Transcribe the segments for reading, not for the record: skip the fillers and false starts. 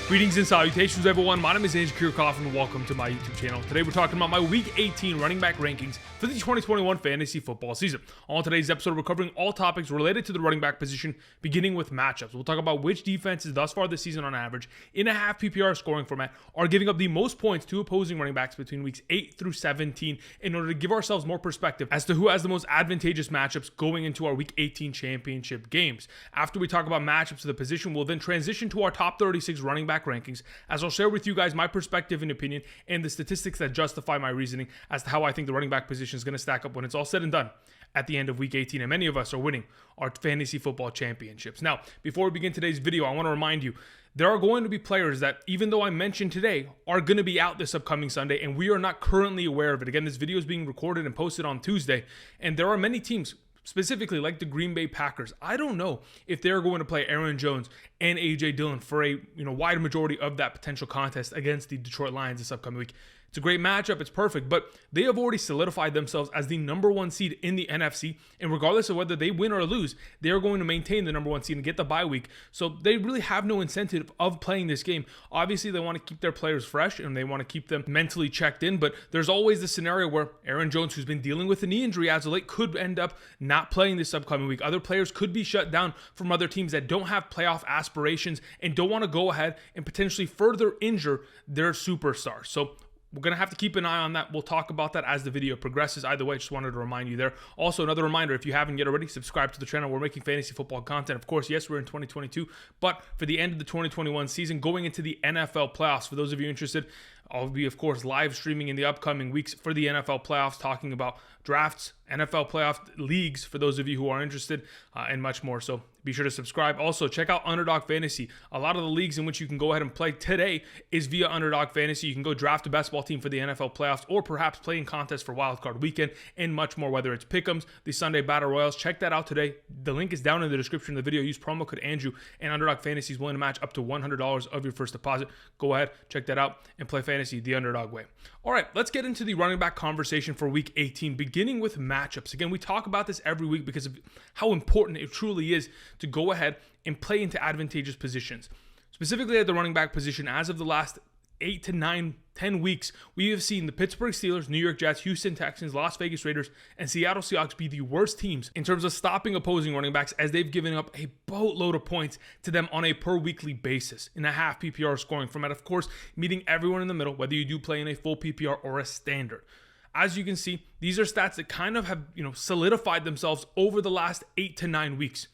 Greetings and salutations, everyone. My name is Ezekiel Elliott, and welcome to my YouTube channel. Today, we're talking about my Week 18 running back rankings for the 2021 fantasy football season. On today's episode, we're covering all topics related to the running back position, beginning with matchups. We'll talk about which defenses thus far this season on average, in a half PPR scoring format, are giving up the most points to opposing running backs between weeks 8 through 17 in order to give ourselves more perspective as to who has the most advantageous matchups going into our Week 18 championship games. After we talk about matchups of the position, we'll then transition to our top 36 running back rankings, as I'll share with you guys my perspective and opinion and the statistics that justify my reasoning as to how I think the running back position is going to stack up when it's all said and done at the end of Week 18, and many of us are winning our fantasy football championships. Now, before we begin today's video, I want to remind you, there are going to be players that, even though I mentioned today, are going to be out this upcoming Sunday, and we are not currently aware of it. Again, this video is being recorded and posted on Tuesday, and there are many teams, specifically like the Green Bay Packers. I don't know if they're going to play Aaron Jones and A.J. Dillon for a wide majority of that potential contest against the Detroit Lions this upcoming week. It's a great matchup. It's perfect, but they have already solidified themselves as the number one seed in the NFC, and regardless of whether they win or lose, they are going to maintain the number one seed and get the bye week. So they really have no incentive of playing this game. Obviously, they want to keep their players fresh and they want to keep them mentally checked in, but there's always the scenario where Aaron Jones, who's been dealing with a knee injury as of late, could end up not playing this upcoming week. Other players could be shut down from other teams that don't have playoff aspirations and don't want to go ahead and potentially further injure their superstars. So we're going to have to keep an eye on that. We'll talk about that as the video progresses. Either way, just wanted to remind you there. Also, another reminder, if you haven't yet already, subscribe to the channel. We're making fantasy football content. Of course, yes, we're in 2022, but for the end of the 2021 season, going into the NFL playoffs, for those of you interested, I'll be, of course, live streaming in the upcoming weeks for the NFL playoffs, talking about drafts, NFL playoff leagues, for those of you who are interested, and much more. So be sure to subscribe. Also, check out Underdog Fantasy. A lot of the leagues in which you can go ahead and play today is via Underdog Fantasy. You can go draft a best ball team for the NFL playoffs, or perhaps play in contests for wildcard weekend, and much more, whether it's Pick'ems, the Sunday Battle Royals. Check that out today. The link is down in the description of the video. Use promo code Andrew, and Underdog Fantasy is willing to match up to $100 of your first deposit. Go ahead, check that out, and play fantasy the underdog way. All right, let's get into the running back conversation for Week 18, beginning with matchups. Again, we talk about this every week because of how important it truly is to go ahead and play into advantageous positions. Specifically at the running back position, as of the last 8 to 9, 10 weeks, we have seen the Pittsburgh Steelers, New York Jets, Houston Texans, Las Vegas Raiders, and Seattle Seahawks be the worst teams in terms of stopping opposing running backs, as they've given up a boatload of points to them on a per weekly basis in a half PPR scoring format. Of course, meeting everyone in the middle, whether you do play in a full PPR or a standard. As you can see, these are stats that kind of have solidified themselves over the last 8 to 9 weeks.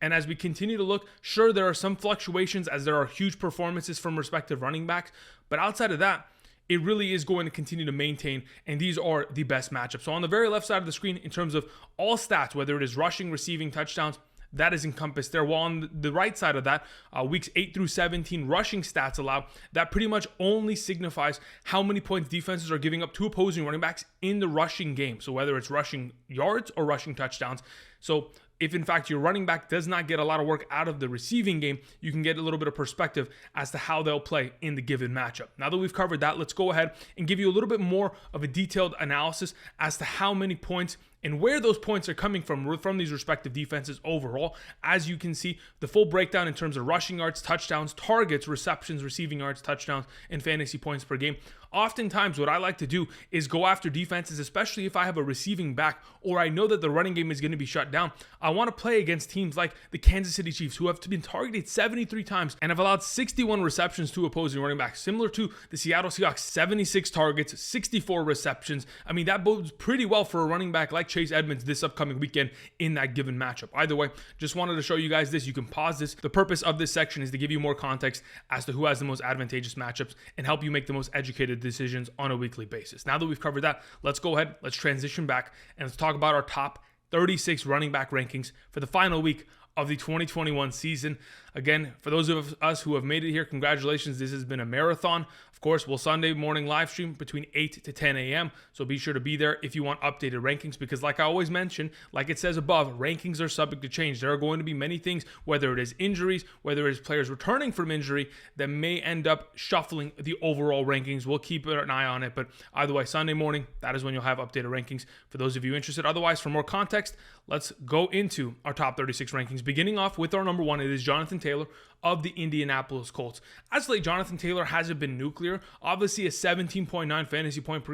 And as we continue to look, sure, there are some fluctuations as there are huge performances from respective running backs, but outside of that, it really is going to continue to maintain, and these are the best matchups. So on the very left side of the screen, in terms of all stats, whether it is rushing, receiving, touchdowns, that is encompassed there. While on the right side of that, weeks 8 through 17 rushing stats allowed, that pretty much only signifies how many points defenses are giving up to opposing running backs in the rushing game. So whether it's rushing yards or rushing touchdowns. So if in fact your running back does not get a lot of work out of the receiving game, you can get a little bit of perspective as to how they'll play in the given matchup. Now that we've covered that, let's go ahead and give you a little bit more of a detailed analysis as to how many points and where those points are coming from these respective defenses overall. As you can see, the full breakdown in terms of rushing yards, touchdowns, targets, receptions, receiving yards, touchdowns, and fantasy points per game. Oftentimes, what I like to do is go after defenses, especially if I have a receiving back or I know that the running game is going to be shut down. I want to play against teams like the Kansas City Chiefs, who have been targeted 73 times and have allowed 61 receptions to opposing running backs, similar to the Seattle Seahawks, 76 targets, 64 receptions. I mean, that bodes pretty well for a running back like Chase Edmonds this upcoming weekend in that given matchup. Either way, just wanted to show you guys this. You can pause this. The purpose of this section is to give you more context as to who has the most advantageous matchups and help you make the most educated decisions on a weekly basis. Now that we've covered that, let's go ahead, let's transition back, and let's talk about our top 36 running back rankings for the final week of the 2021 season. Again, for those of us who have made it here, congratulations. This has been a marathon. Of course, we'll Sunday morning live stream between 8 to 10 a.m. So be sure to be there if you want updated rankings, because like I always mention, like it says above, rankings are subject to change. There are going to be many things, whether it is injuries, whether it is players returning from injury, that may end up shuffling the overall rankings. We'll keep an eye on it, but either way, Sunday morning, that is when you'll have updated rankings for those of you interested. Otherwise, for more context, let's go into our top 36 rankings. Beginning off with our number one, it is Jonathan Taylor of the Indianapolis Colts. As of late, Jonathan Taylor hasn't been nuclear. Obviously, a 17.9 fantasy point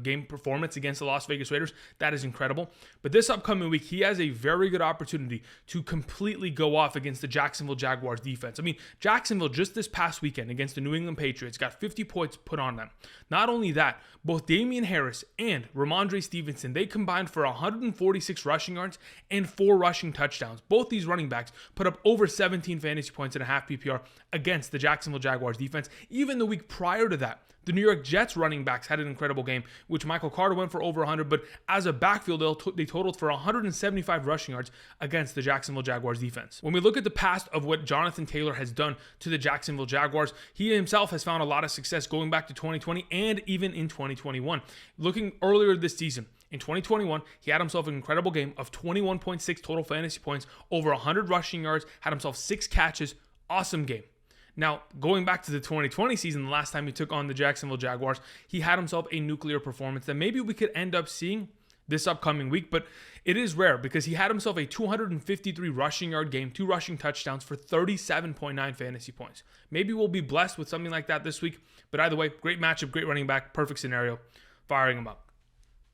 game performance against the Las Vegas Raiders, that is incredible. But this upcoming week, he has a very good opportunity to completely go off against the Jacksonville Jaguars defense. I mean, Jacksonville just this past weekend against the New England Patriots got 50 points put on them. Not only that, both Damien Harris and Rhamondre Stevenson, they combined for 146 rushing yards and 4 rushing touchdowns. Both these running backs put up over 17 fantasy points in a half PPR against the Jacksonville Jaguars defense. Even the week prior to that, the New York Jets running backs had an incredible game, which Michael Carter went for over 100, but as a backfield, they totaled for 175 rushing yards against the Jacksonville Jaguars defense. When we look at the past of what Jonathan Taylor has done to the Jacksonville Jaguars, he himself has found a lot of success going back to 2020 and even in 2021. Looking earlier this season, in 2021, he had himself an incredible game of 21.6 total fantasy points, over 100 rushing yards, had himself 6 catches. Awesome game. Now, going back to the 2020 season, the last time he took on the Jacksonville Jaguars, he had himself a nuclear performance that maybe we could end up seeing this upcoming week, but it is rare because he had himself a 253 rushing yard game, 2 rushing touchdowns for 37.9 fantasy points. Maybe we'll be blessed with something like that this week, but either way, great matchup, great running back, perfect scenario, firing him up.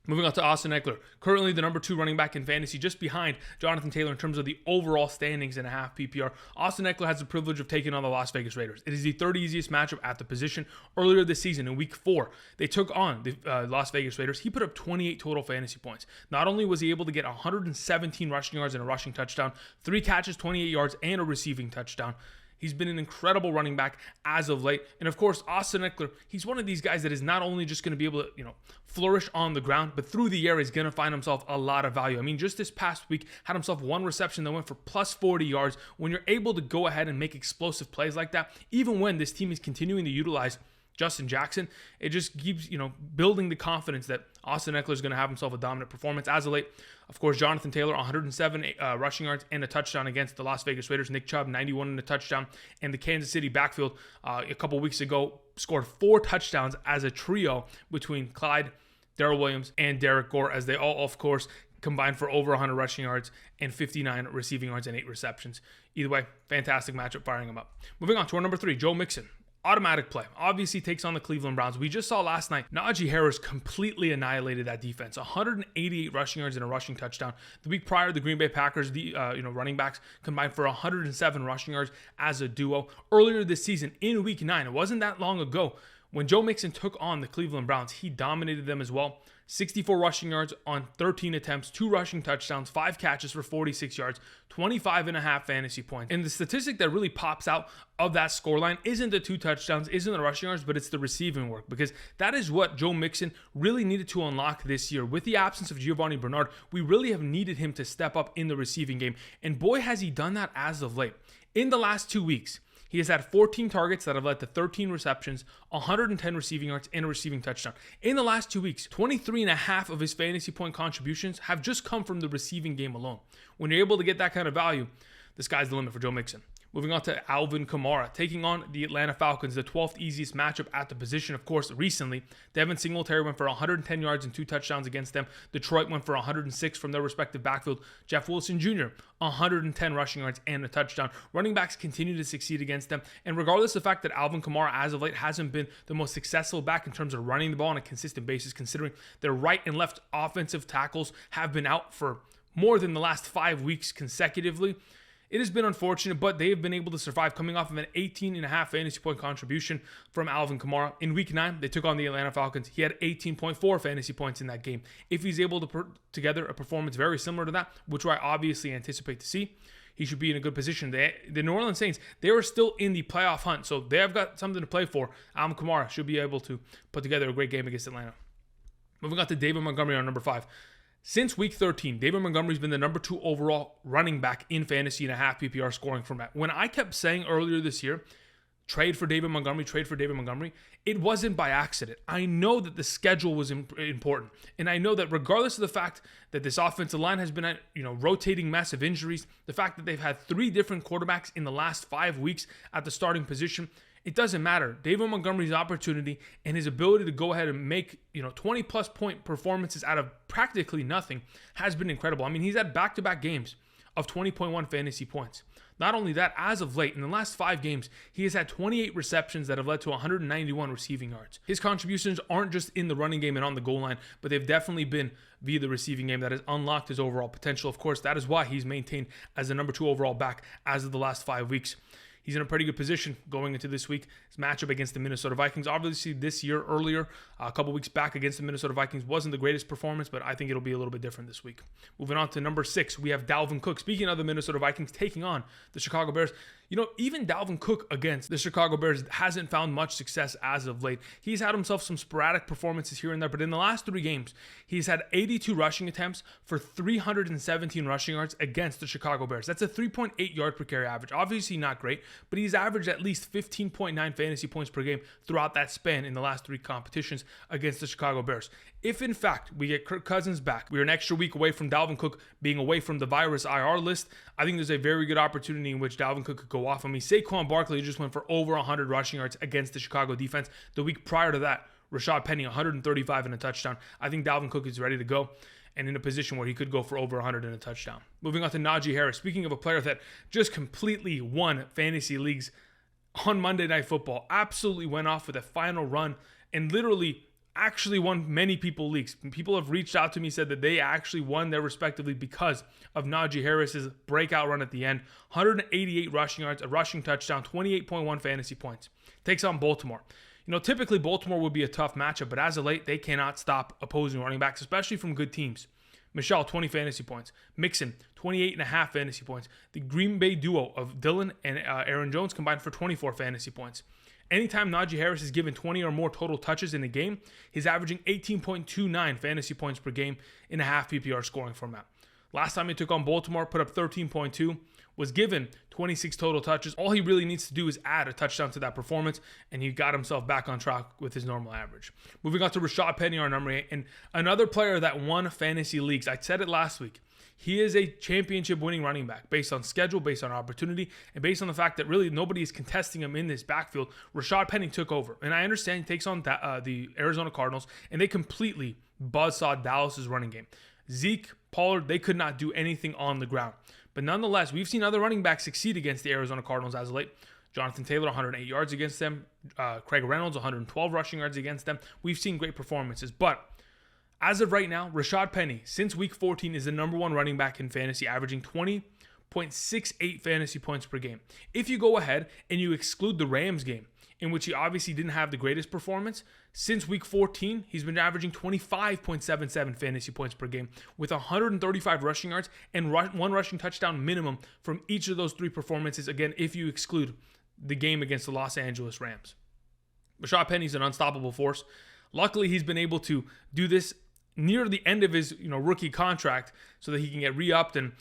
Moving on to Austin Ekeler, currently the number 2 running back in fantasy, just behind Jonathan Taylor in terms of the overall standings in a half PPR. Austin Ekeler has the privilege of taking on the Las Vegas Raiders. It is the third easiest matchup at the position. Earlier this season, in week 4, they took on the Las Vegas Raiders. He put up 28 total fantasy points. Not only was he able to get 117 rushing yards and a rushing touchdown, 3 catches, 28 yards, and a receiving touchdown. He's been an incredible running back as of late. And of course, Austin Ekeler, he's one of these guys that is not only just going to be able to, flourish on the ground, but through the air, he's going to find himself a lot of value. I mean, just this past week, had himself 1 reception that went for plus 40 yards. When you're able to go ahead and make explosive plays like that, even when this team is continuing to utilize Justin Jackson, it just keeps, building the confidence that Austin Ekeler is going to have himself a dominant performance. As of late, of course, Jonathan Taylor, 107 rushing yards and a touchdown against the Las Vegas Raiders. Nick Chubb, 91 and a touchdown. And the Kansas City backfield a couple weeks ago scored 4 touchdowns as a trio between Clyde, Darrel Williams, and Derek Gore, as they all, of course, combined for over 100 rushing yards and 59 receiving yards and 8 receptions. Either way, fantastic matchup, firing him up. Moving on to our number 3, Joe Mixon. Automatic play. Obviously takes on the Cleveland Browns. We just saw last night, Najee Harris completely annihilated that defense. 188 rushing yards and a rushing touchdown. The week prior, the Green Bay Packers, running backs combined for 107 rushing yards as a duo. Earlier this season, in week 9, it wasn't that long ago, when Joe Mixon took on the Cleveland Browns, he dominated them as well. 64 rushing yards on 13 attempts, 2 rushing touchdowns, 5 catches for 46 yards, 25.5 fantasy points. And the statistic that really pops out of that scoreline isn't the 2 touchdowns, isn't the rushing yards, but it's the receiving work, because that is what Joe Mixon really needed to unlock this year. With the absence of Giovanni Bernard, we really have needed him to step up in the receiving game. And boy, has he done that as of late. In the last 2 weeks, he has had 14 targets that have led to 13 receptions, 110 receiving yards, and a receiving touchdown. In the last 2 weeks, 23.5 of his fantasy point contributions have just come from the receiving game alone. When you're able to get that kind of value, the sky's the limit for Joe Mixon. Moving on to Alvin Kamara, taking on the Atlanta Falcons, the 12th easiest matchup at the position. Of course, recently, Devin Singletary went for 110 yards and 2 touchdowns against them. Detroit went for 106 from their respective backfield. Jeff Wilson Jr., 110 rushing yards and a touchdown. Running backs continue to succeed against them. And regardless of the fact that Alvin Kamara, as of late, hasn't been the most successful back in terms of running the ball on a consistent basis, considering their right and left offensive tackles have been out for more than the last 5 weeks consecutively, it has been unfortunate, but they have been able to survive, coming off of an 18.5 fantasy point contribution from Alvin Kamara. In week 9, they took on the Atlanta Falcons. He had 18.4 fantasy points in that game. If he's able to put together a performance very similar to that, which I obviously anticipate to see, he should be in a good position. The New Orleans Saints, they are still in the playoff hunt, so they have got something to play for. Alvin Kamara should be able to put together a great game against Atlanta. Moving on to David Montgomery on number 5. Since week 13, David Montgomery's been the number 2 overall running back in fantasy in a half PPR scoring format. When I kept saying earlier this year, trade for David Montgomery, it wasn't by accident. I know that the schedule was important. And I know that regardless of the fact that this offensive line has been a rotating mess of injuries, the fact that they've had 3 different quarterbacks in the last 5 weeks at the starting position, it doesn't matter. David Montgomery's opportunity and his ability to go ahead and make 20-plus point performances out of practically nothing has been incredible. I mean, he's had back-to-back games of 20.1 fantasy points. Not only that, as of late, in the last 5 games, he has had 28 receptions that have led to 191 receiving yards. His contributions aren't just in the running game and on the goal line, but they've definitely been via the receiving game that has unlocked his overall potential. Of course, that is why he's maintained as the number 2 overall back as of the last 5 weeks. He's in a pretty good position going into this week. His matchup against the Minnesota Vikings, obviously this year earlier, a couple weeks back against the Minnesota Vikings wasn't the greatest performance, but I think it'll be a little bit different this week. Moving on to number 6, we have Dalvin Cook. Speaking of the Minnesota Vikings taking on the Chicago Bears, even Dalvin Cook against the Chicago Bears hasn't found much success as of late. He's had himself some sporadic performances here and there, but in the last 3 games, he's had 82 rushing attempts for 317 rushing yards against the Chicago Bears. That's a 3.8 yard per carry average. Obviously not great, but he's averaged at least 15.9 fantasy points per game throughout that span in the last 3 competitions against the Chicago Bears. If in fact we get Kirk Cousins back, we're an extra week away from Dalvin Cook being away from the virus IR list, I think there's a very good opportunity in which Dalvin Cook could go off. I mean, Saquon Barkley just went for over 100 rushing yards against the Chicago defense. The week prior to that, Rashaad Penny, 135 and a touchdown. I think Dalvin Cook is ready to go and in a position where he could go for over 100 and a touchdown. Moving on to Najee Harris. Speaking of a player that just completely won fantasy leagues on Monday Night Football, absolutely went off with a final run and literally actually won many people leagues. People have reached out to me, said that they actually won their respectively because of Najee Harris's breakout run at the end. 188 rushing yards, a rushing touchdown, 28.1 fantasy points. Takes on Baltimore. Typically Baltimore would be a tough matchup, but as of late, they cannot stop opposing running backs, especially from good teams. Michel, 20 fantasy points. Mixon, 28.5 fantasy points. The Green Bay duo of Dillon and Aaron Jones combined for 24 fantasy points. Anytime Najee Harris is given 20 or more total touches in a game, he's averaging 18.29 fantasy points per game in a half PPR scoring format. Last time he took on Baltimore, put up 13.2, was given 26 total touches. All he really needs to do is add a touchdown to that performance, and he got himself back on track with his normal average. Moving on to Rashaad Penny, our number 8, and another player that won fantasy leagues. I said it last week. He is a championship winning running back based on schedule, based on opportunity, and based on the fact that really nobody is contesting him in this backfield. Rashaad Penny took over. And I understand he takes on the Arizona Cardinals, and they completely buzzsawed Dallas's running game. Zeke, Pollard, they could not do anything on the ground. But nonetheless, we've seen other running backs succeed against the Arizona Cardinals as of late. Jonathan Taylor, 108 yards against them. Craig Reynolds, 112 rushing yards against them. We've seen great performances, but as of right now, Rashaad Penny, since week 14, is the number 1 running back in fantasy, averaging 20.68 fantasy points per game. If you go ahead and you exclude the Rams game, in which he obviously didn't have the greatest performance, since week 14, he's been averaging 25.77 fantasy points per game with 135 rushing yards and 1 rushing touchdown minimum from each of those 3 performances, again, if you exclude the game against the Los Angeles Rams. Rashaad Penny's an unstoppable force. Luckily, he's been able to do this near the end of his rookie contract so that he can get re-upped and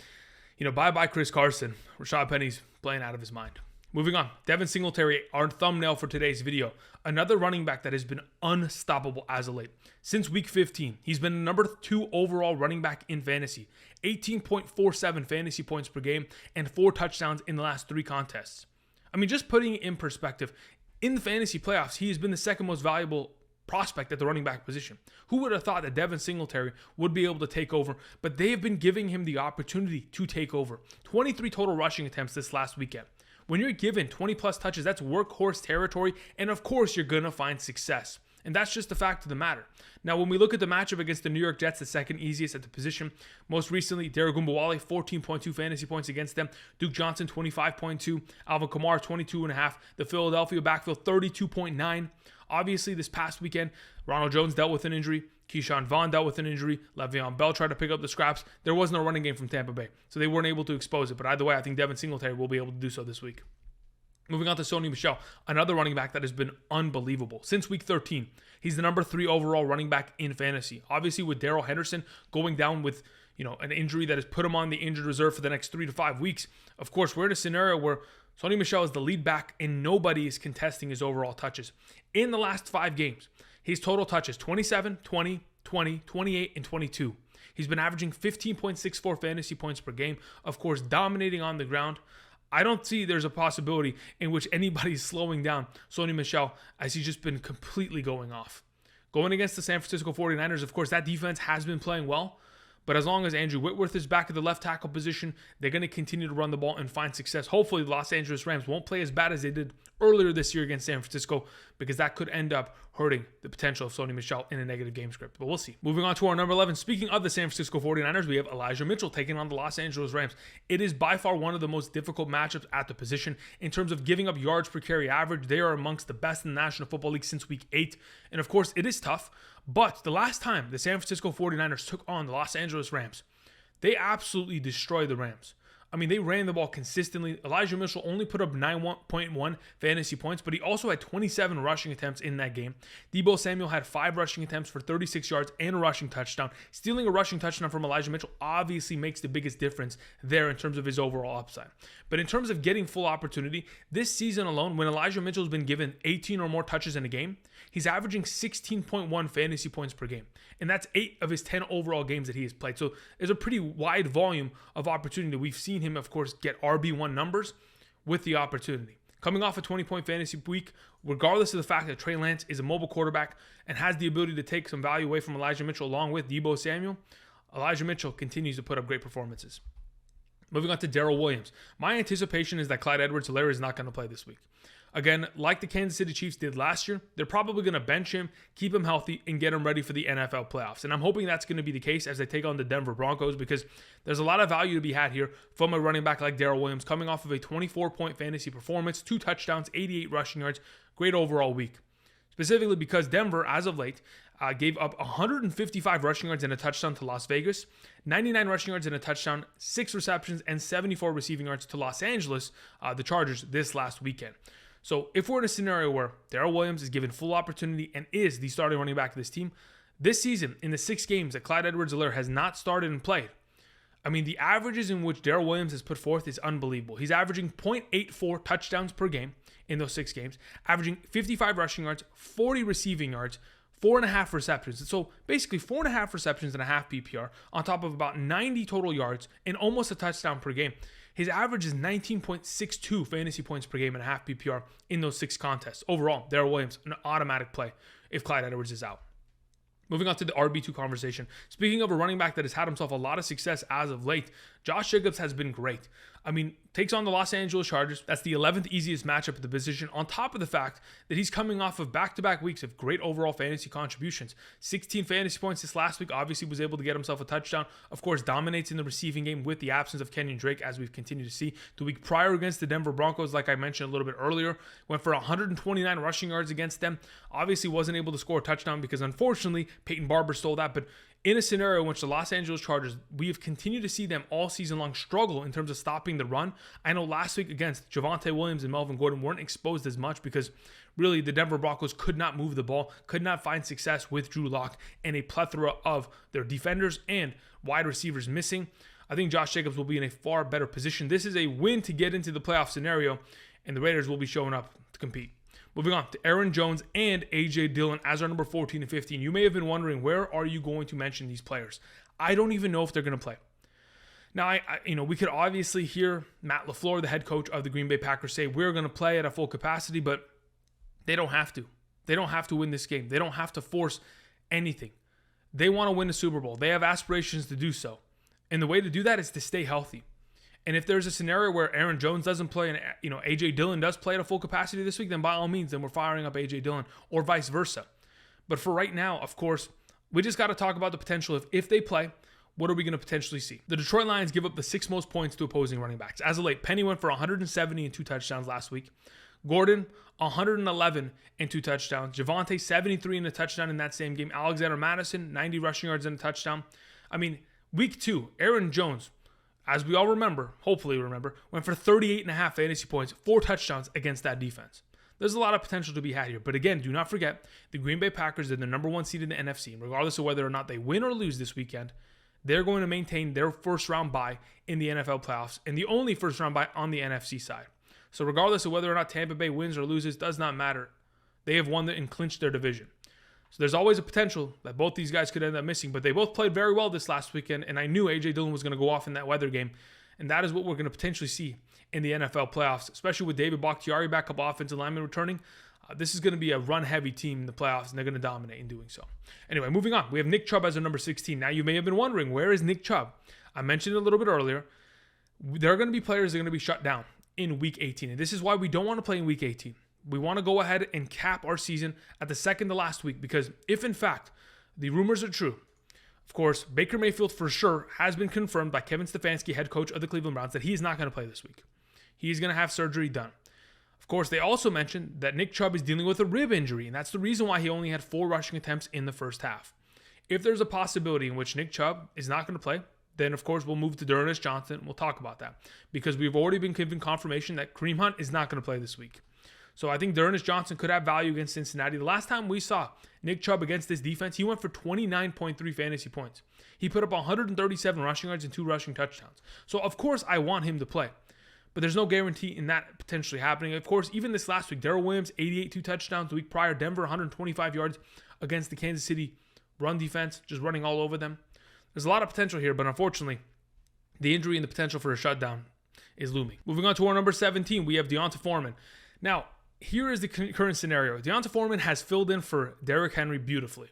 bye-bye Chris Carson. Rashaad Penny's playing out of his mind. Moving on, Devin Singletary, our thumbnail for today's video. Another running back that has been unstoppable as of late. Since week 15, he's been the number 2 overall running back in fantasy. 18.47 fantasy points per game and 4 touchdowns in the last 3 contests. I mean, just putting it in perspective, in the fantasy playoffs, he has been the second most valuable prospect at the running back position. Who would have thought that Devin Singletary would be able to take over, but they have been giving him the opportunity to take over. 23 total rushing attempts this last weekend. When you're given 20 plus touches, that's workhorse territory, and of course you're going to find success. And that's just the fact of the matter. Now, when we look at the matchup against the New York Jets, the second easiest at the position, most recently, Ogunbowale, 14.2 fantasy points against them. Duke Johnson, 25.2. Alvin Kamara, 22.5. The Philadelphia backfield, 32.9. Obviously, this past weekend, Ronald Jones dealt with an injury. Keyshawn Vaughn dealt with an injury. Le'Veon Bell tried to pick up the scraps. There was no running game from Tampa Bay, so they weren't able to expose it. But either way, I think Devin Singletary will be able to do so this week. Moving on to Sony Michel, another running back that has been unbelievable. Since week 13, he's the number 3 overall running back in fantasy. Obviously, with Darrell Henderson going down with an injury that has put him on the injured reserve for the next 3 to 5 weeks. Of course, we're in a scenario where Sony Michel is the lead back and nobody is contesting his overall touches. In the last 5 games, his total touches 27, 20, 20, 28, and 22. He's been averaging 15.64 fantasy points per game, of course, dominating on the ground. I don't see there's a possibility in which anybody's slowing down Sony Michel as he's just been completely going off. Going against the San Francisco 49ers, of course, that defense has been playing well, But as long as Andrew Whitworth is back at the left tackle position, they're going to continue to run the ball and find success. Hopefully, the Los Angeles Rams won't play as bad as they did earlier this year against San Francisco, because that could end up hurting the potential of Sony Michel in a negative game script. But we'll see. Moving on to our number 11. Speaking of the San Francisco 49ers, we have Elijah Mitchell taking on the Los Angeles Rams. It is by far one of the most difficult matchups at the position. In terms of giving up yards per carry average, they are amongst the best in the National Football League since week 8. And of course, it is tough. But the last time the San Francisco 49ers took on the Los Angeles Rams, they absolutely destroyed the Rams. I mean, they ran the ball consistently. Elijah Mitchell only put up 9.1 fantasy points, but he also had 27 rushing attempts in that game. Deebo Samuel had 5 rushing attempts for 36 yards and a rushing touchdown. Stealing a rushing touchdown from Elijah Mitchell obviously makes the biggest difference there in terms of his overall upside. But in terms of getting full opportunity, this season alone, when Elijah Mitchell's been given 18 or more touches in a game, he's averaging 16.1 fantasy points per game. And that's 8 of his 10 overall games that he has played. So there's a pretty wide volume of opportunity. We've seen him, of course, get RB1 numbers with the opportunity. Coming off a 20-point fantasy week, regardless of the fact that Trey Lance is a mobile quarterback and has the ability to take some value away from Elijah Mitchell along with Deebo Samuel, Elijah Mitchell continues to put up great performances. Moving on to Darrel Williams. My anticipation is that Clyde Edwards-Helaire is not going to play this week. Again, like the Kansas City Chiefs did last year, they're probably going to bench him, keep him healthy, and get him ready for the NFL playoffs. And I'm hoping that's going to be the case as they take on the Denver Broncos, because there's a lot of value to be had here from a running back like Darrel Williams, coming off of a 24-point fantasy performance, 2 touchdowns, 88 rushing yards, great overall week. Specifically because Denver, as of late, gave up 155 rushing yards and a touchdown to Las Vegas, 99 rushing yards and a touchdown, 6 receptions, and 74 receiving yards to Los Angeles, the Chargers, this last weekend. So if we're in a scenario where Darrel Williams is given full opportunity and is the starting running back of this team, this season, in the 6 games that Clyde Edwards-Helaire has not started and played, I mean, the averages in which Darrel Williams has put forth is unbelievable. He's averaging 0.84 touchdowns per game in those 6 games, averaging 55 rushing yards, 40 receiving yards, 4.5 receptions. So basically 4.5 receptions and a half PPR on top of about 90 total yards and almost a touchdown per game. His average is 19.62 fantasy points per game and a half PPR in those 6 contests. Overall, Darrel Williams, an automatic play if Clyde Edwards is out. Moving on to the RB2 conversation. Speaking of a running back that has had himself a lot of success as of late, Josh Jacobs has been great. I mean, takes on the Los Angeles Chargers. That's the 11th easiest matchup at the position, on top of the fact that he's coming off of back-to-back weeks of great overall fantasy contributions. 16 fantasy points this last week, obviously was able to get himself a touchdown. Of course, dominates in the receiving game with the absence of Kenyon Drake, as we've continued to see. The week prior against the Denver Broncos, like I mentioned a little bit earlier, went for 129 rushing yards against them. Obviously wasn't able to score a touchdown because, unfortunately, Peyton Barber stole that, but in a scenario in which the Los Angeles Chargers, we have continued to see them all season long struggle in terms of stopping the run. I know last week against Javonte Williams and Melvin Gordon weren't exposed as much because really the Denver Broncos could not move the ball, could not find success with Drew Lock and a plethora of their defenders and wide receivers missing. I think Josh Jacobs will be in a far better position. This is a win to get into the playoff scenario, and the Raiders will be showing up to compete. Moving on to Aaron Jones and A.J. Dillon as our number 14 and 15. You may have been wondering, where are you going to mention these players? I don't even know if they're going to play. Now, we could obviously hear Matt LaFleur, the head coach of the Green Bay Packers, say we're going to play at a full capacity, but they don't have to. They don't have to win this game. They don't have to force anything. They want to win the Super Bowl. They have aspirations to do so. And the way to do that is to stay healthy. And if there's a scenario where Aaron Jones doesn't play and A.J. Dillon does play at a full capacity this week, then by all means, then we're firing up A.J. Dillon or vice versa. But for right now, of course, we just got to talk about the potential of if they play, what are we going to potentially see? The Detroit Lions give up the 6th most points to opposing running backs. As of late, Penny went for 170 and 2 touchdowns last week. Gordon, 111 and 2 touchdowns. Javonte, 73 and a touchdown in that same game. Alexander Mattison, 90 rushing yards and a touchdown. I mean, week 2, Aaron Jones, as we all remember, hopefully remember, went for 38.5 fantasy points, 4 touchdowns against that defense. There's a lot of potential to be had here. But again, do not forget, the Green Bay Packers are the number 1 seed in the NFC. And regardless of whether or not they win or lose this weekend, they're going to maintain their first-round bye in the NFL playoffs and the only first-round bye on the NFC side. So regardless of whether or not Tampa Bay wins or loses, does not matter. They have won and clinched their division. So there's always a potential that both these guys could end up missing, but they both played very well this last weekend, and I knew A.J. Dillon was going to go off in that weather game, and that is what we're going to potentially see in the NFL playoffs, especially with David Bakhtiari, backup offensive lineman, returning. This is going to be a run-heavy team in the playoffs, and they're going to dominate in doing so. Anyway, moving on. We have Nick Chubb as our number 16. Now, you may have been wondering, where is Nick Chubb? I mentioned it a little bit earlier. There are going to be players that are going to be shut down in Week 18, and this is why we don't want to play in Week 18. We want to go ahead and cap our season at the second to last week, because if, in fact, the rumors are true, of course, Baker Mayfield for sure has been confirmed by Kevin Stefanski, head coach of the Cleveland Browns, that he is not going to play this week. He's going to have surgery done. Of course, they also mentioned that Nick Chubb is dealing with a rib injury, and that's the reason why he only had 4 rushing attempts in the first half. If there's a possibility in which Nick Chubb is not going to play, then of course we'll move to D'Ernest Johnson. We'll talk about that, because we've already been given confirmation that Kareem Hunt is not going to play this week. So I think D'Ernest Johnson could have value against Cincinnati. The last time we saw Nick Chubb against this defense, he went for 29.3 fantasy points. He put up 137 rushing yards and 2 rushing touchdowns. So of course I want him to play. But there's no guarantee in that potentially happening. Of course, even this last week, Darrel Williams, 88, 2 touchdowns. The week prior, Denver, 125 yards against the Kansas City run defense, just running all over them. There's a lot of potential here, but unfortunately, the injury and the potential for a shutdown is looming. Moving on to our number 17, we have D'Onta Foreman. Now, here is the current scenario. D'Onta Foreman has filled in for Derrick Henry beautifully.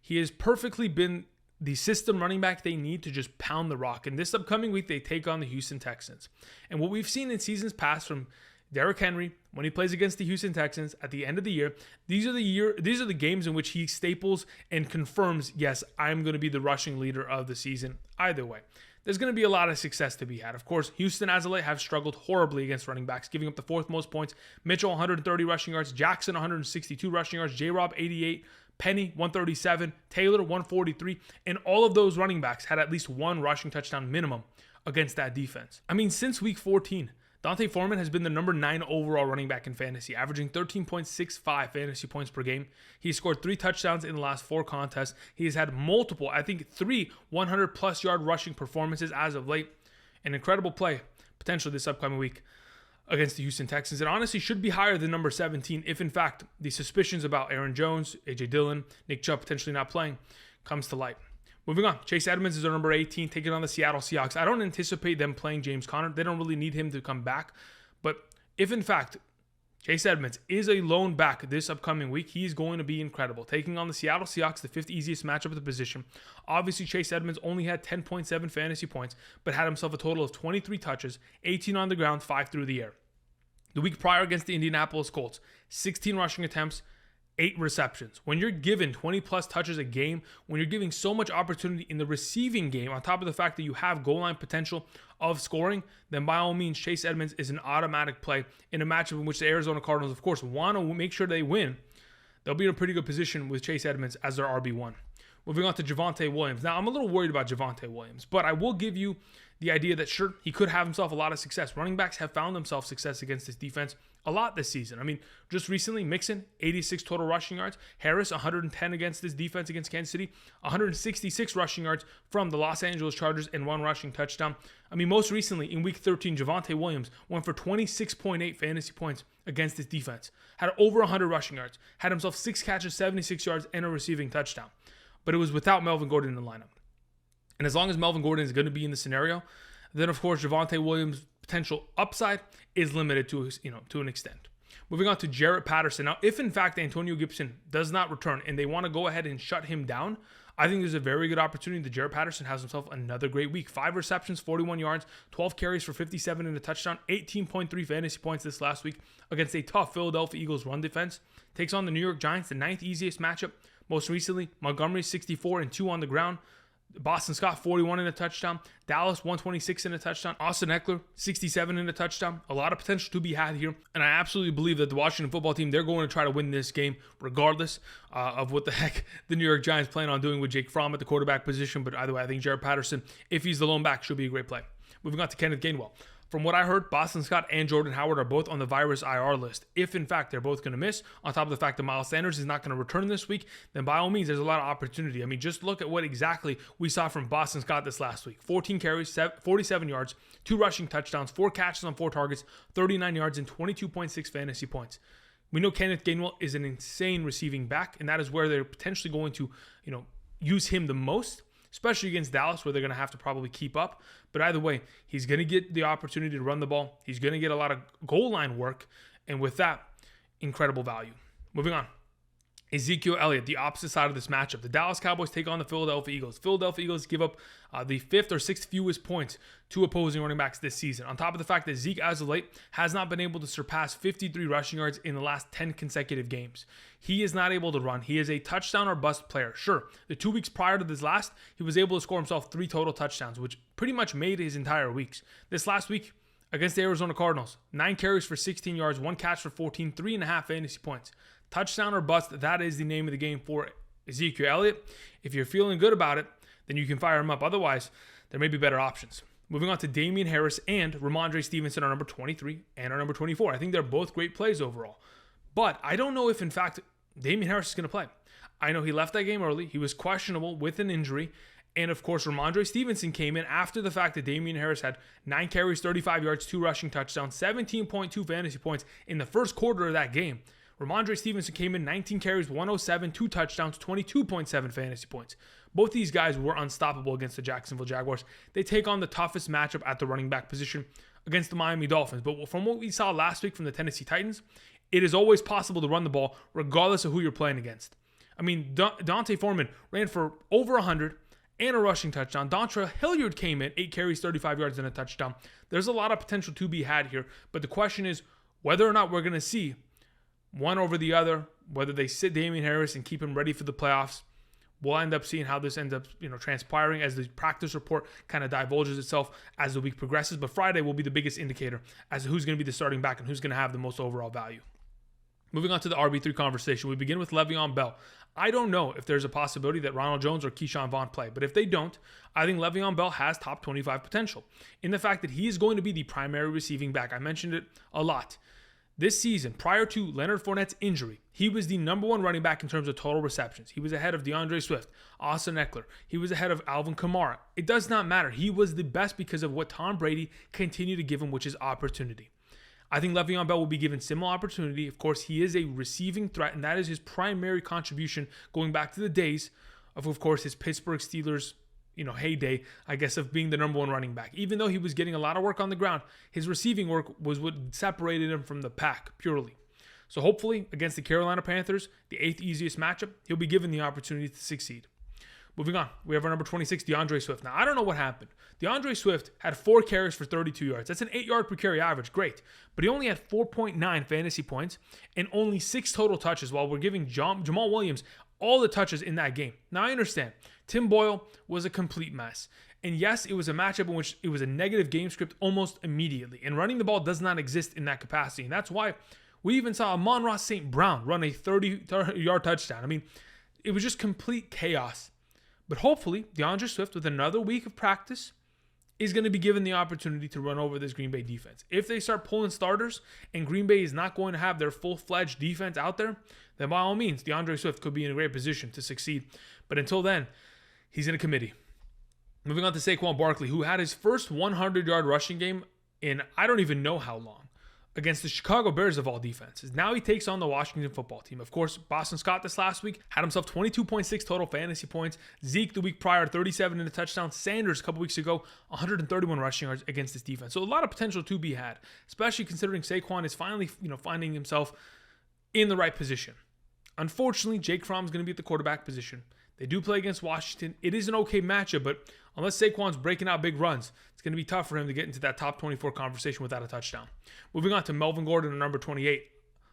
He has perfectly been the system running back they need to just pound the rock. And this upcoming week, they take on the Houston Texans. And what we've seen in seasons past from Derrick Henry, when he plays against the Houston Texans at the end of the year, these are the games in which he staples and confirms, yes, I'm going to be the rushing leader of the season. Either way, there's going to be a lot of success to be had. Of course, Houston as of late have struggled horribly against running backs, giving up the 4th most points. Mitchell, 130 rushing yards. Jackson, 162 rushing yards. J-Rob, 88. Penny, 137, Taylor, 143, and all of those running backs had at least 1 rushing touchdown minimum against that defense. I mean, since week 14, D'Onta Foreman has been the number 9 overall running back in fantasy, averaging 13.65 fantasy points per game. He scored 3 touchdowns in the last 4 contests. He has had multiple, I think 3 100-plus yard rushing performances as of late. An incredible play, potentially this upcoming week, against the Houston Texans. It honestly should be higher than number 17 if, in fact, the suspicions about Aaron Jones, A.J. Dillon, Nick Chubb potentially not playing comes to light. Moving on, Chase Edmonds is our number 18, taking on the Seattle Seahawks. I don't anticipate them playing James Conner. They don't really need him to come back. But if, in fact, Chase Edmonds is a lone back this upcoming week, he's going to be incredible. Taking on the Seattle Seahawks, the 5th easiest matchup of the position. Obviously, Chase Edmonds only had 10.7 fantasy points, but had himself a total of 23 touches, 18 on the ground, 5 through the air. The week prior against the Indianapolis Colts, 16 rushing attempts, 8 receptions. When you're given 20-plus touches a game, when you're giving so much opportunity in the receiving game, on top of the fact that you have goal line potential of scoring, then by all means, Chase Edmonds is an automatic play in a matchup in which the Arizona Cardinals, of course, want to make sure they win. They'll be in a pretty good position with Chase Edmonds as their RB1. Moving on to Javonte Williams. Now, I'm a little worried about Javonte Williams, but I will give you the idea that, sure, he could have himself a lot of success. Running backs have found themselves success against this defense a lot this season. I mean, just recently, Mixon, 86 total rushing yards. Harris, 110 against this defense against Kansas City. 166 rushing yards from the Los Angeles Chargers and 1 rushing touchdown. I mean, most recently, in Week 13, Javonte Williams went for 26.8 fantasy points against this defense. Had over 100 rushing yards. Had himself 6 catches, 76 yards, and a receiving touchdown. But it was without Melvin Gordon in the lineup. And as long as Melvin Gordon is going to be in the scenario, then of course Javonte Williams' potential upside is limited to an extent. Moving on to Jaret Patterson. Now, if in fact Antonio Gibson does not return and they want to go ahead and shut him down, I think there's a very good opportunity that Jaret Patterson has himself another great week. 5 receptions, 41 yards, 12 carries for 57 and a touchdown, 18.3 fantasy points this last week against a tough Philadelphia Eagles run defense. Takes on the New York Giants, the 9th easiest matchup. Most recently, Montgomery, 64 and 2 on the ground. Boston Scott, 41 in a touchdown. Dallas, 126 in a touchdown. Austin Ekeler, 67 in a touchdown. A lot of potential to be had here. And I absolutely believe that the Washington football team, they're going to try to win this game regardless of what the heck the New York Giants plan on doing with Jake Fromm at the quarterback position. But either way, I think Jaret Patterson, if he's the lone back, should be a great play. Moving on to Kenneth Gainwell. From what I heard, Boston Scott and Jordan Howard are both on the virus IR list. If, in fact, they're both going to miss, on top of the fact that Miles Sanders is not going to return this week, then by all means, there's a lot of opportunity. I mean, just look at what exactly we saw from Boston Scott this last week. 14 carries, 47 yards, 2 rushing touchdowns, 4 catches on 4 targets, 39 yards, and 22.6 fantasy points. We know Kenneth Gainwell is an insane receiving back, and that is where they're potentially going to, use him the most, especially against Dallas, where they're going to have to probably keep up. But either way, he's going to get the opportunity to run the ball. He's going to get a lot of goal line work. And with that, incredible value. Moving on. Ezekiel Elliott, the opposite side of this matchup. The Dallas Cowboys take on the Philadelphia Eagles. Philadelphia Eagles give up the 5th or 6th fewest points to opposing running backs this season. On top of the fact that Zeke, as of late, has not been able to surpass 53 rushing yards in the last 10 consecutive games. He is not able to run. He is a touchdown or bust player. Sure, the 2 weeks prior to this last, he was able to score himself 3 total touchdowns, which pretty much made his entire weeks. This last week, against the Arizona Cardinals, 9 carries for 16 yards, 1 catch for 14, 3.5 fantasy points. Touchdown or bust, that is the name of the game for Ezekiel Elliott. If you're feeling good about it, then you can fire him up. Otherwise, there may be better options. Moving on to Damien Harris and Rhamondre Stevenson, our number 23 and our number 24. I think they're both great plays overall. But I don't know if, in fact, Damien Harris is going to play. I know he left that game early. He was questionable with an injury. And, of course, Rhamondre Stevenson came in after the fact that Damien Harris had 9 carries, 35 yards, 2 rushing touchdowns, 17.2 fantasy points in the first quarter of that game. Rhamondre Stevenson came in 19 carries, 107, 2 touchdowns, 22.7 fantasy points. Both these guys were unstoppable against the Jacksonville Jaguars. They take on the toughest matchup at the running back position against the Miami Dolphins. But from what we saw last week from the Tennessee Titans, it is always possible to run the ball regardless of who you're playing against. I mean, D'Onta Foreman ran for over 100 and a rushing touchdown. Dontrell Hilliard came in, 8 carries, 35 yards, and a touchdown. There's a lot of potential to be had here. But the question is whether or not we're going to see one over the other, whether they sit Damien Harris and keep him ready for the playoffs. We'll end up seeing how this ends up, transpiring as the practice report kind of divulges itself as the week progresses. But Friday will be the biggest indicator as to who's going to be the starting back and who's going to have the most overall value. Moving on to the RB3 conversation, we begin with Le'Veon Bell. I don't know if there's a possibility that Ronald Jones or Keyshawn Vaughn play, but if they don't, I think Le'Veon Bell has top 25 potential in the fact that he is going to be the primary receiving back. I mentioned it a lot. This season, prior to Leonard Fournette's injury, he was the number 1 running back in terms of total receptions. He was ahead of DeAndre Swift, Austin Ekeler. He was ahead of Alvin Kamara. It does not matter. He was the best because of what Tom Brady continued to give him, which is opportunity. I think Le'Veon Bell will be given similar opportunity. Of course, he is a receiving threat, and that is his primary contribution going back to the days of course, his Pittsburgh Steelers heyday, I guess, of being the number 1 running back. Even though he was getting a lot of work on the ground, his receiving work was what separated him from the pack purely. So hopefully, against the Carolina Panthers, the 8th easiest matchup, he'll be given the opportunity to succeed. Moving on, we have our number 26, DeAndre Swift. Now, I don't know what happened. DeAndre Swift had 4 carries for 32 yards. That's an 8-yard per carry average. Great. But he only had 4.9 fantasy points and only 6 total touches while we're giving Jamal Williams all the touches in that game. Now, I understand. Tim Boyle was a complete mess. And yes, it was a matchup in which it was a negative game script almost immediately. And running the ball does not exist in that capacity. And that's why we even saw Amon-Ra St. Brown run a 30-yard touchdown. I mean, it was just complete chaos. But hopefully, DeAndre Swift, with another week of practice, is going to be given the opportunity to run over this Green Bay defense. If they start pulling starters and Green Bay is not going to have their full-fledged defense out there, then by all means, DeAndre Swift could be in a great position to succeed. But until then, he's in a committee. Moving on to Saquon Barkley, who had his first 100-yard rushing game in I don't even know how long, against the Chicago Bears of all defenses. Now he takes on the Washington football team. Of course, Boston Scott this last week had himself 22.6 total fantasy points. Zeke the week prior, 37 in a touchdown. Sanders a couple weeks ago, 131 rushing yards against this defense. So a lot of potential to be had, especially considering Saquon is finally finding himself in the right position. Unfortunately, Jake Fromm is going to be at the quarterback position. They do play against Washington. It is an okay matchup, but unless Saquon's breaking out big runs, it's going to be tough for him to get into that top 24 conversation without a touchdown. Moving on to Melvin Gordon, number 28.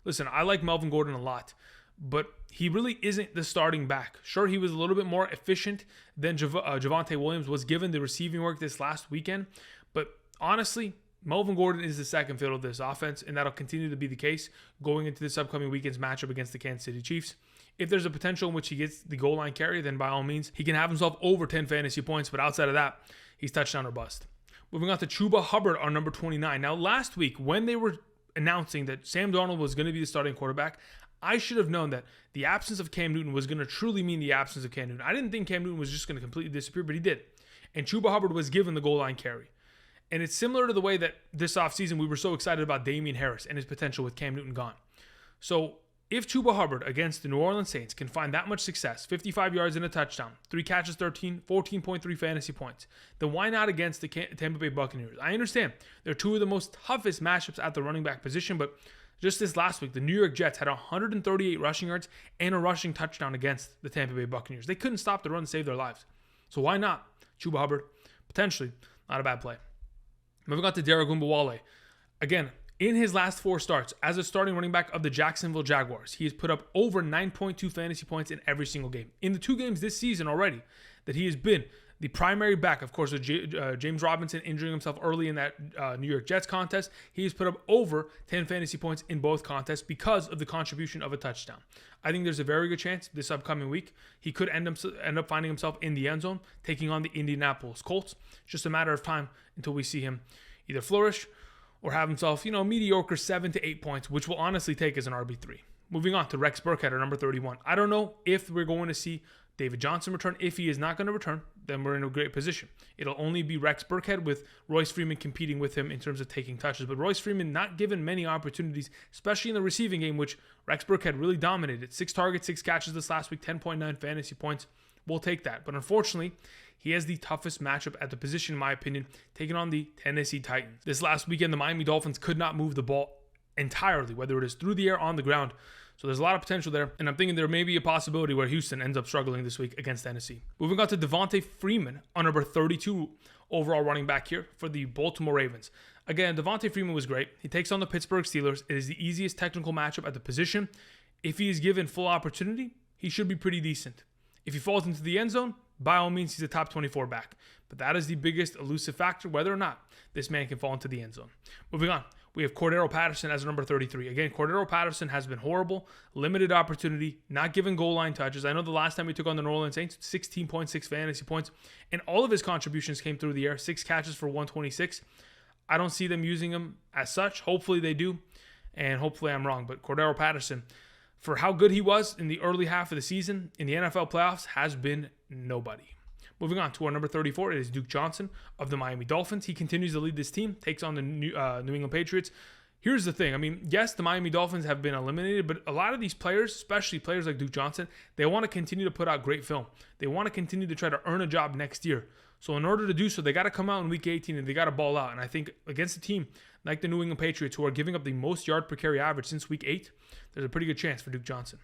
Listen, I like Melvin Gordon a lot, but he really isn't the starting back. Sure, he was a little bit more efficient than Javonte Williams was given the receiving work this last weekend, but honestly, Melvin Gordon is the second fiddle of this offense, and that'll continue to be the case going into this upcoming weekend's matchup against the Kansas City Chiefs. If there's a potential in which he gets the goal line carry, then by all means, he can have himself over 10 fantasy points, but outside of that, he's touchdown or bust. Moving on to Chuba Hubbard, our number 29. Now, last week, when they were announcing that Sam Darnold was going to be the starting quarterback, I should have known that the absence of Cam Newton was going to truly mean the absence of Cam Newton. I didn't think Cam Newton was just going to completely disappear, but he did. And Chuba Hubbard was given the goal line carry. And it's similar to the way that this offseason we were so excited about Damien Harris and his potential with Cam Newton gone. So if Chuba Hubbard against the New Orleans Saints can find that much success, 55 yards and a touchdown, 3 catches, 14.3 fantasy points, then why not against the Tampa Bay Buccaneers? I understand they're two of the most toughest matchups at the running back position, but Just this last week, the New York Jets had 138 rushing yards and a rushing touchdown against the Tampa Bay Buccaneers. They couldn't stop the run to save their lives. So why not? Chuba Hubbard, potentially not a bad play. Moving on to Ogunbowale. Again, in his last 4 starts as a starting running back of the Jacksonville Jaguars, he has put up over 9.2 fantasy points in every single game. In the 2 games this season already that he has been the primary back, of course, with James Robinson injuring himself early in that New York Jets contest, he has put up over 10 fantasy points in both contests because of the contribution of a touchdown. I think there's a very good chance this upcoming week he could end up finding himself in the end zone, taking on the Indianapolis Colts. It's just a matter of time until we see him either flourish or have himself, mediocre 7 to 8 points, which will honestly take as an RB3. Moving on to Rex Burkhead at number 31. I don't know if we're going to see David Johnson return. If he is not going to return, then we're in a great position. It'll only be Rex Burkhead with Royce Freeman competing with him in terms of taking touches. But Royce Freeman not given many opportunities, especially in the receiving game, which Rex Burkhead really dominated. 6 targets, 6 catches this last week, 10.9 fantasy points. We'll take that. But unfortunately, he has the toughest matchup at the position, in my opinion, taking on the Tennessee Titans. This last weekend, the Miami Dolphins could not move the ball entirely, whether it is through the air or on the ground. So there's a lot of potential there, and I'm thinking there may be a possibility where Houston ends up struggling this week against Tennessee. Moving on to Devonta Freeman, on number 32 overall running back here for the Baltimore Ravens. Again, Devonta Freeman was great. He takes on the Pittsburgh Steelers. It is the easiest technical matchup at the position. If he is given full opportunity, he should be pretty decent. If he falls into the end zone, by all means, he's a top 24 back. But that is the biggest elusive factor, whether or not this man can fall into the end zone. Moving on, we have Cordarrelle Patterson as number 33. Again, Cordarrelle Patterson has been horrible, limited opportunity, not given goal line touches. I know the last time he took on the New Orleans Saints, 16.6 fantasy points, and all of his contributions came through the air, 6 catches for 126. I don't see them using him as such. Hopefully they do, and hopefully I'm wrong. But Cordarrelle Patterson, for how good he was in the early half of the season in the NFL playoffs, has been nobody. Moving on to our number 34, it is Duke Johnson of the Miami Dolphins. He continues to lead this team, takes on the New England Patriots. Here's the thing. I mean, yes, the Miami Dolphins have been eliminated, but a lot of these players, especially players like Duke Johnson, they want to continue to put out great film. They want to continue to try to earn a job next year. So in order to do so, they got to come out in week 18 and they got to ball out. And I think against a team like the New England Patriots, who are giving up the most yard per carry average since week 8, there's a pretty good chance for Duke Johnson.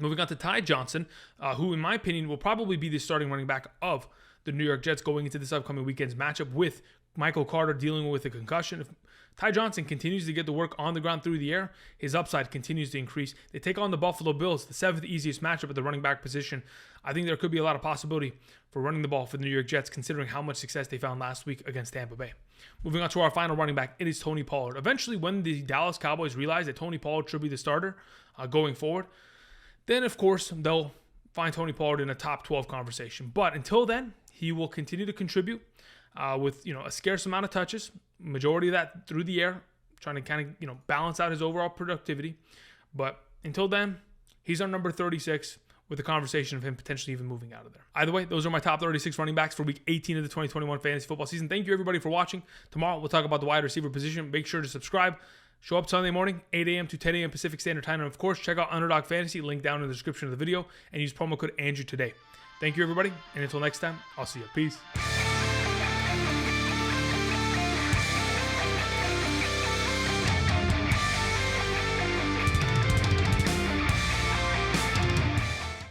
Moving on to Ty Johnson, who in my opinion will probably be the starting running back of the New York Jets going into this upcoming weekend's matchup with Michael Carter dealing with a concussion. If Ty Johnson continues to get the work on the ground through the air, his upside continues to increase. They take on the Buffalo Bills, the 7th easiest matchup at the running back position. I think there could be a lot of possibility for running the ball for the New York Jets, considering how much success they found last week against Tampa Bay. Moving on to our final running back, it is Tony Pollard. Eventually, when the Dallas Cowboys realize that Tony Pollard should be the starter going forward, then of course they'll find Tony Pollard in a top 12 conversation. But until then, he will continue to contribute with a scarce amount of touches, majority of that through the air, trying to kind of balance out his overall productivity. But until then, he's our number 36 with the conversation of him potentially even moving out of there. Either way, those are my top 36 running backs for week 18 of the 2021 fantasy football season. Thank you everybody for watching. Tomorrow we'll talk about the wide receiver position. Make sure to subscribe. Show up Sunday morning, 8 a.m. to 10 a.m. Pacific Standard Time. And of course, check out Underdog Fantasy, link down in the description of the video, and use promo code Andrew today. Thank you, everybody. And until next time, I'll see you. Peace.